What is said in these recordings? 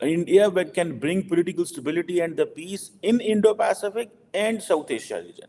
India can bring political stability and the peace in Indo-Pacific and South Asia region.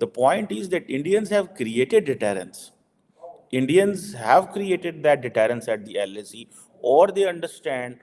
the point is that Indians have created deterrence. Indians have created that deterrence at the LAC, or they understand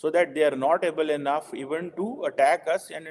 so that they are not able enough even to attack us, and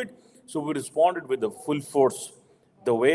it, so we responded with the full force the way।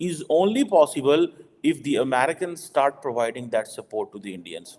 is only possible if the Americans start providing that support to the Indians.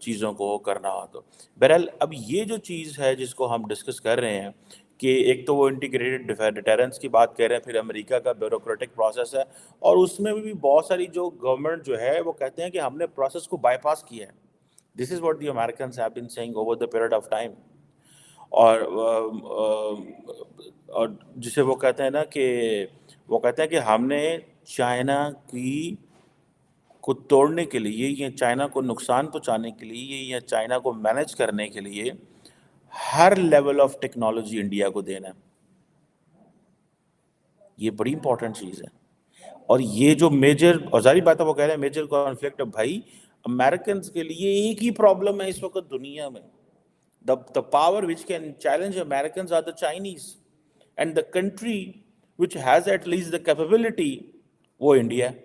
چیزوں کو کرنا ہو تو بہرحال اب یہ جو چیز ہے جس کو ہم ڈسکس کر رہے ہیں کہ ایک تو وہ انٹیگریٹڈ ڈیٹرنس کی بات کر رہے ہیں، پھر امریکہ کا بیوروکریٹک پروسیس ہے، اور اس میں بھی بہت ساری جو گورنمنٹ جو ہے وہ کہتے ہیں کہ ہم نے پروسیس کو بائی پاس کیا ہے. This is what the Americans have been seeing over the period of time. اور اور جسے وہ کہتے ہیں نا کہ وہ کہتے ہیں کہ ہم نے چائنا کی کو توڑنے کے لیے یا چائنا کو نقصان پہنچانے کے لیے یا چائنا کو مینج کرنے کے لیے ہر لیول آف ٹیکنالوجی انڈیا کو دینا ہے. یہ بڑی امپورٹنٹ چیز ہے. اور یہ جو میجر، اور ظاہری بات ہے وہ کہہ رہے ہیں میجر کانفلکٹ، بھائی امریکنز کے لیے ایک ہی پرابلم ہے اس وقت دنیا میں. The power which can challenge Americans are the Chinese, and the country which has at least the capability وہ انڈیا ہے.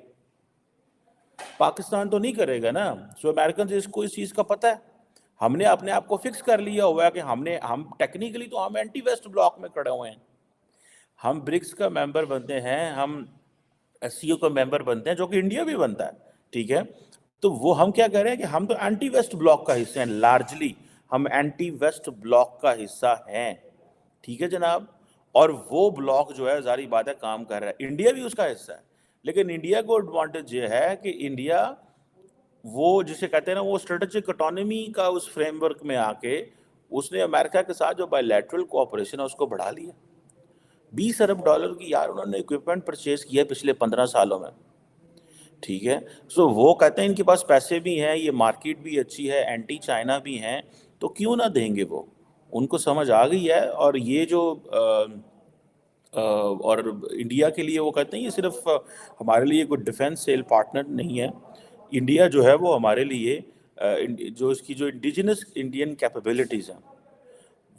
پاکستان تو نہیں کرے گا نا. سو امیریکنز اس کو اس چیز کا پتہ ہے. ہم نے اپنے آپ کو فکس کر لیا ہوا ہے کہ ہم ٹیکنیکلی تو ہم اینٹی ویسٹ بلاک میں کھڑے ہوئے ہیں. ہم برکس کا ممبر بنتے ہیں، ہم ایس سی او کا ممبر بنتے ہیں جو کہ انڈیا بھی بنتا ہے، ٹھیک ہے. تو وہ ہم کیا کہہ رہے ہیں کہ ہم تو اینٹی ویسٹ بلاک کا حصہ ہیں. لارجلی ہم اینٹی ویسٹ بلاک کا حصہ ہیں، ٹھیک ہے جناب. اور وہ بلاک جو ہے ظاہری بات ہے کام کر رہا ہے، انڈیا بھی اس کا حصہ ہے. لیکن انڈیا کو ایڈوانٹیج یہ ہے کہ انڈیا وہ جسے کہتے ہیں نا وہ اسٹریٹجک اٹانومی کا اس فریم ورک میں آ کے اس نے امریکہ کے ساتھ جو بائی لیٹرل کوآپریشن ہے اس کو بڑھا لیا. $20 ارب کی یار انہوں نے اکوپمنٹ پرچیز کیا ہے پچھلے 15 سالوں میں، ٹھیک ہے. سو وہ کہتے ہیں ان کے پاس پیسے بھی ہیں، یہ مارکیٹ بھی اچھی ہے، اینٹی چائنا بھی ہیں، تو کیوں نہ دیں گے. وہ ان کو سمجھ آ گئی ہے. اور یہ جو اور انڈیا کے لیے وہ کہتے ہیں یہ صرف ہمارے لیے کوئی ڈیفینس سیل پارٹنر نہیں ہے. انڈیا جو ہے وہ ہمارے لیے جو اس کی جو انڈیجنس انڈین کیپیبلٹیز ہیں،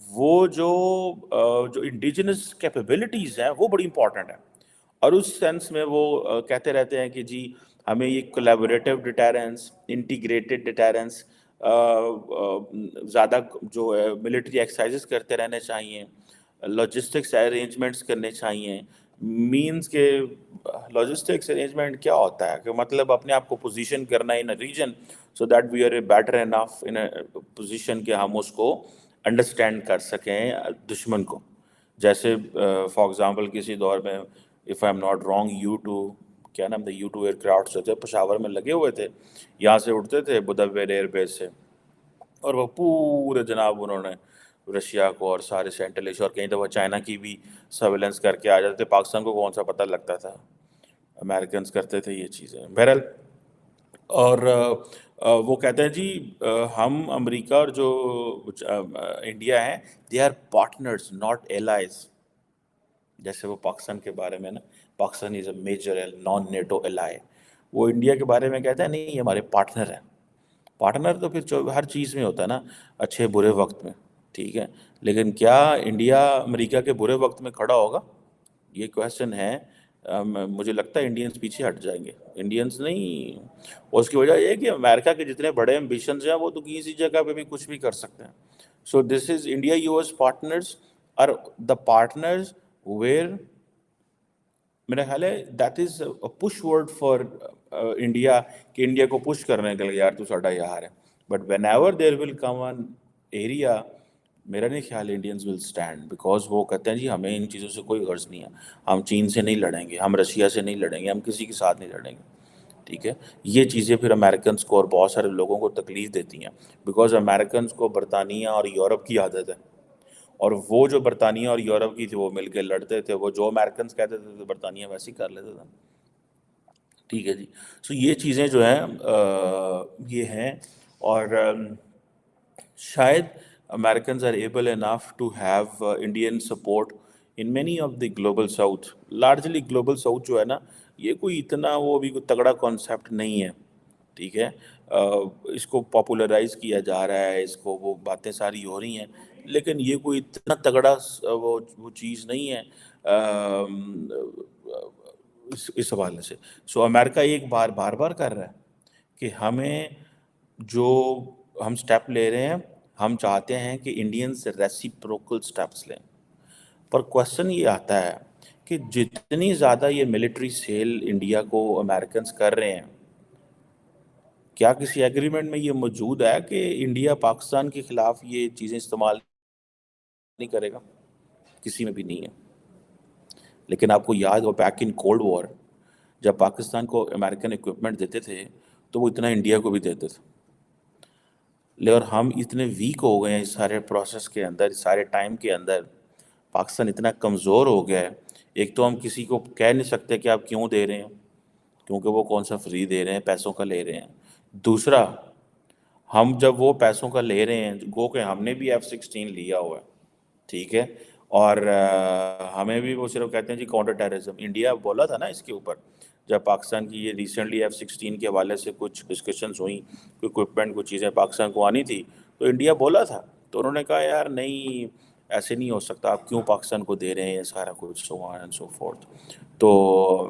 وہ جو انڈیجنس کیپیبلٹیز ہیں وہ بڑی امپورٹنٹ ہیں. اور اس سینس میں وہ کہتے رہتے ہیں کہ جی ہمیں یہ کولیبوریٹو ڈیٹرنس، انٹیگریٹڈ ڈیٹرنس، زیادہ جو ہے ملٹری ایکسرسائزز کرتے رہنے چاہیے، لاجسٹکس ارینجمنٹس کرنے چاہیے. مینس کہ لاجسٹکس ارینجمنٹ کیا ہوتا ہے کہ مطلب اپنے آپ کو پوزیشن کرنا in a region so that we are a better enough in a position کہ ہم اس کو انڈرسٹینڈ کر سکیں دشمن کو. جیسے فار ایگزامپل کسی دور میں if I am not wrong کیا نام تھا U2 ایئر کرافٹ جو تھے پشاور میں لگے ہوئے تھے، یہاں سے اٹھتے تھے بدویر ایئر بیس سے، اور وہ پورے جناب انہوں نے رشیا کو اور سارے سینٹرل ایشیا اور کہیں دفعہ چائنا کی بھی سرویلنس کر کے آ جاتے تھے. پاکستان کو کون سا پتہ لگتا تھا، امریکنز کرتے تھے یہ چیزیں. بہرحال اور وہ کہتے ہیں جی ہم امریکہ اور جو انڈیا ہیں they are partners not allies. جیسے وہ پاکستان کے بارے میں نا، Pakistan is a major non NATO ally, وہ انڈیا کے بارے میں کہتا ہے نہیں یہ ہمارے پارٹنر ہیں. پارٹنر تو پھر ہر چیز میں ہوتا ہے نا، اچھے برے وقت میں، ٹھیک ہے. لیکن کیا انڈیا امریکہ کے برے وقت میں کھڑا ہوگا؟ یہ کویسچن ہے. مجھے لگتا ہے انڈینز پیچھے ہٹ جائیں گے، انڈینز نہیں. اور اس کی وجہ یہ ہے کہ امریکہ کے جتنے بڑے ایمبیشنز ہیں وہ تو کسی جگہ پہ بھی کچھ بھی کر سکتے ہیں. سو دس از انڈیا US پارٹنرز اور دا پارٹنرز ویئر میرا خیال ہے that is push word for India کہ انڈیا کو پش کرنے کے لیے یار تو ساڈا یار ہے. But when ever there will come an area میرا نہیں خیال انڈینز ول اسٹینڈ، بیکاز وہ کہتے ہیں جی ہمیں ان چیزوں سے کوئی غرض نہیں ہے. ہم چین سے نہیں لڑیں گے، ہم رشیا سے نہیں لڑیں گے، ہم کسی کے ساتھ نہیں لڑیں گے، ٹھیک ہے. یہ چیزیں پھر امریکنز کو اور بہت سارے لوگوں کو تکلیف دیتی ہیں، بیکاز امریکنز کو برطانیہ اور یورپ کی عادت ہے. اور وہ جو برطانیہ اور یورپ کی تھی وہ مل کے لڑتے تھے، وہ جو امریکنز کہتے تھے تو برطانیہ ویسے ہی کر لیتا تھا، ٹھیک ہے جی. سو یہ چیزیں جو ہیں یہ ہیں. اور شاید Americans are able enough to have Indian support in many of the global south. Largely global south جو ہے نا یہ کوئی اتنا وہ بھی کوئی تگڑا کانسیپٹ نہیں ہے، ٹھیک ہے. اس کو پاپولرائز کیا جا رہا ہے، اس کو وہ باتیں ساری ہو رہی ہیں، لیکن یہ کوئی اتنا تگڑا وہ چیز نہیں ہے اس حوالے سے. سو امریکہ ایک بار بار کر رہا ہے کہ ہمیں جو ہم سٹیپ لے رہے ہیں ہم چاہتے ہیں کہ انڈینز ریسیپروکل سٹیپس لیں. پر کویسچن یہ آتا ہے کہ جتنی زیادہ یہ ملٹری سیل انڈیا کو امریکنز کر رہے ہیں، کیا کسی ایگریمنٹ میں یہ موجود ہے کہ انڈیا پاکستان کے خلاف یہ چیزیں استعمال نہیں کرے گا؟ کسی میں بھی نہیں ہے. لیکن آپ کو یاد ہو بیک ان کولڈ وار جب پاکستان کو امریکن اکوپمنٹ دیتے تھے تو وہ اتنا انڈیا کو بھی دیتے تھے. اور ہم اتنے ویک ہو گئے ہیں اس سارے پروسیس کے اندر، اس سارے ٹائم کے اندر. پاکستان اتنا کمزور ہو گیا ہے. ایک تو ہم کسی کو کہہ نہیں سکتے کہ آپ کیوں دے رہے ہیں، کیونکہ وہ کون سا فری دے رہے ہیں، پیسوں کا لے رہے ہیں. دوسرا، ہم جب وہ پیسوں کا لے رہے ہیں، گو کہ ہم نے بھی F-16 لیا ہوا ہے، ٹھیک ہے، اور ہمیں بھی وہ صرف کہتے ہیں جی کاؤنٹر ٹیررزم. انڈیا بولا تھا نا اس کے اوپر، جب پاکستان کی یہ ریسنٹلی F-16 کے حوالے سے کچھ ڈسکشنز ہوئیں، کوئی اکوپمنٹ کچھ چیزیں پاکستان کو آنی تھی، تو انڈیا بولا تھا. تو انہوں نے کہا یار نہیں ایسے نہیں ہو سکتا، آپ کیوں پاکستان کو دے رہے ہیں سارا کچھ، سو آن اینڈ سو فورتھ. تو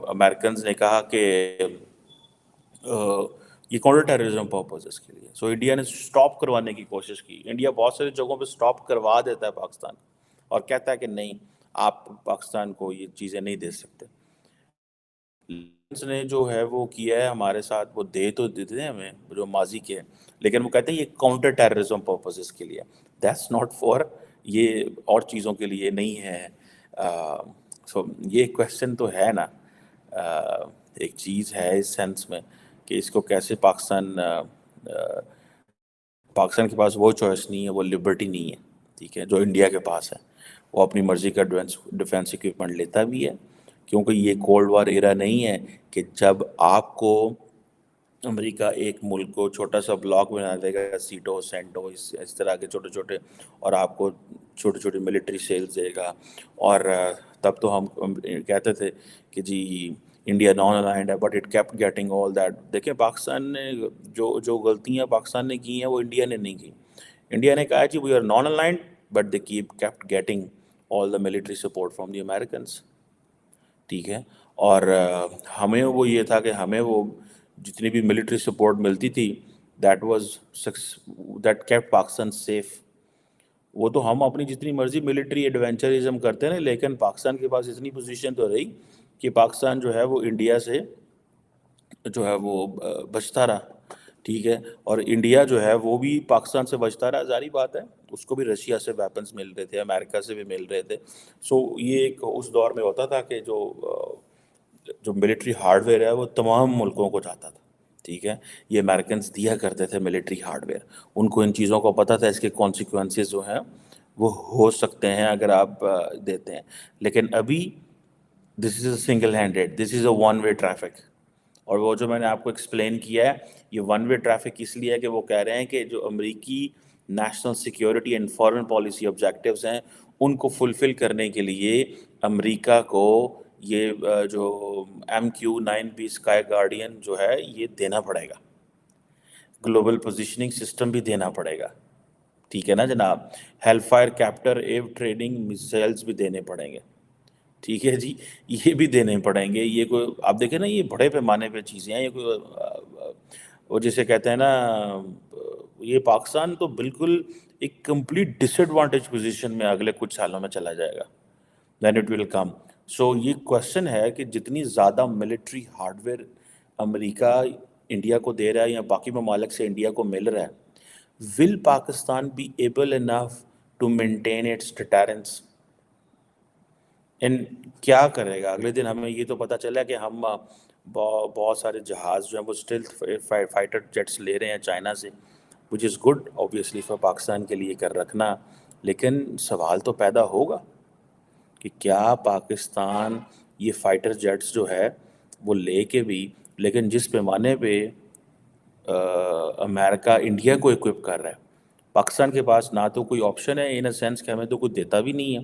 امریکنز نے کہا کہ یہ کاؤنٹر ٹیررزم پرپزز کے لیے. سو انڈیا نے سٹاپ کروانے کی کوشش کی. انڈیا بہت ساری جگہوں پہ سٹاپ کروا دیتا ہے پاکستان، اور کہتا ہے کہ نہیں آپ پاکستان کو یہ چیزیں نہیں دے سکتے. نے جو ہے وہ کیا ہے ہمارے ساتھ، وہ دے تو دیتے ہیں ہمیں جو ماضی کے ہیں، لیکن وہ کہتے ہیں یہ کاؤنٹر ٹیررزم پرپزز کے لیے، دیٹس ناٹ فار یہ اور چیزوں کے لیے نہیں ہے. سو یہ کویشچن تو ہے نا، ایک چیز ہے اس سینس میں کہ اس کو کیسے پاکستان کے پاس وہ چوائس نہیں ہے، وہ لبرٹی نہیں ہے، ٹھیک ہے، جو انڈیا کے پاس ہے. وہ اپنی مرضی کا ڈیفینس اکوپمنٹ لیتا بھی ہے، کیونکہ یہ کولڈ وار ایرا نہیں ہے کہ جب آپ کو امریکہ ایک ملک کو چھوٹا سا بلاک بنا دے گا، سیٹو سینٹو اس طرح کے چھوٹے چھوٹے، اور آپ کو چھوٹی چھوٹی ملٹری سیلز دے گا. اور تب تو ہم کہتے تھے کہ جی انڈیا نان الائنڈ ہے، but it kept getting all that. دیکھیں پاکستان نے جو غلطیاں پاکستان نے کی ہیں وہ انڈیا نے نہیں کی. انڈیا نے کہا جی we are non aligned but they kept getting all the military support from the Americans, ٹھیک ہے. اور ہمیں وہ یہ تھا کہ ہمیں وہ جتنی بھی ملٹری سپورٹ ملتی تھی دیٹ کیپٹ پاکستان سیف. وہ تو ہم اپنی جتنی مرضی ملٹری ایڈونچرزم کرتے ہیں، لیکن پاکستان کے پاس اتنی پوزیشن تو رہی کہ پاکستان جو ہے وہ انڈیا سے جو ہے وہ بچتا رہا، ٹھیک ہے. اور انڈیا جو ہے وہ بھی پاکستان سے بچتا رہا، ظاہری بات ہے اس کو بھی رشیا سے ویپنز مل رہے تھے، امریکہ سے بھی مل رہے تھے. سو یہ ایک اس دور میں ہوتا تھا کہ جو ملٹری ہارڈ ویئر ہے وہ تمام ملکوں کو جاتا تھا، ٹھیک ہے. یہ امریکنز دیا کرتے تھے ملٹری ہارڈ ویئر، ان کو ان چیزوں کو پتہ تھا اس کے کانسیکوینسز جو ہیں وہ ہو سکتے ہیں اگر آپ دیتے ہیں. لیکن ابھی this is a single handed, this is a one way traffic. اور وہ جو میں نے آپ کو ایکسپلین کیا ہے، یہ ون وے ٹریفک اس لیے ہے کہ وہ کہہ رہے ہیں کہ جو امریکی national security and foreign policy objectives ہیں ان کو فلفل کرنے کے لیے امریکہ کو یہ جو MQ-9B اسکائی گارڈین جو ہے یہ دینا پڑے گا، گلوبل پوزیشننگ سسٹم بھی دینا پڑے گا، ٹھیک ہے نا جناب. ہیل فائر کیپٹر ایو ٹریڈنگ میسائلز بھی دینے پڑیں گے، ٹھیک ہے جی، یہ بھی دینے پڑیں گے. یہ کوئی آپ دیکھیں نا یہ بڑے پیمانے پہ چیزیں ہیں. یہ کوئی وہ جسے کہتے ہیں نا، یہ پاکستان تو بالکل ایک کمپلیٹ ڈس ایڈوانٹیج پوزیشن میں اگلے کچھ سالوں میں چلا جائے گا. دین اٹ ول کم. سو یہ کویشچن ہے کہ جتنی زیادہ military hard where America India کو دے رہا ہے یا باقی ممالک سے انڈیا کو مل رہا ہے، will Pakistan be able enough to maintain its deterrence? کیا کرے گا اگلے دن؟ ہمیں یہ تو پتہ چلا کہ ہم بہت سارے جہاز جو ہیں وہ اسٹیلتھ فائٹر جیٹس لے رہے ہیں چائنا سے، which is good obviously for Pakistan کے لیے کر رکھنا. لیکن سوال تو پیدا ہوگا کہ کیا پاکستان یہ فائٹر جیٹس جو ہے وہ لے کے بھی، لیکن جس پیمانے پہ امریکہ انڈیا کو اکوپ کر رہا ہے، پاکستان کے پاس نہ تو کوئی آپشن ہے ان اے سینس کہ ہمیں تو کوئی دیتا بھی نہیں ہے،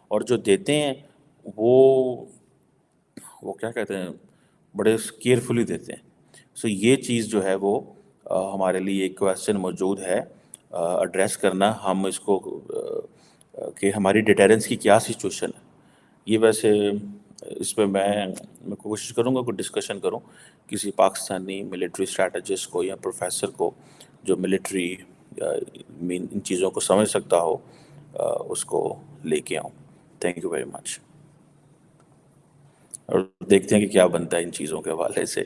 اور جو دیتے ہیں وہ کیا کہتے ہیں بڑے کیئرفلی دیتے ہیں. سو یہ چیز جو ہے وہ ہمارے لیے ایک کویشچن موجود ہے ایڈریس کرنا، ہم اس کو کہ ہماری ڈیٹرنس کی کیا سچویشن ہے. یہ ویسے اس پہ میں کوشش کروں گا کہ ڈسکشن کروں کسی پاکستانی ملٹری اسٹریٹجسٹ کو یا پروفیسر کو جو ملٹری ان چیزوں کو سمجھ سکتا ہو، اس کو لے کے آؤں. Thank you very much. اور دیکھتے ہیں کہ کیا بنتا ہے ان چیزوں کے حوالے سے.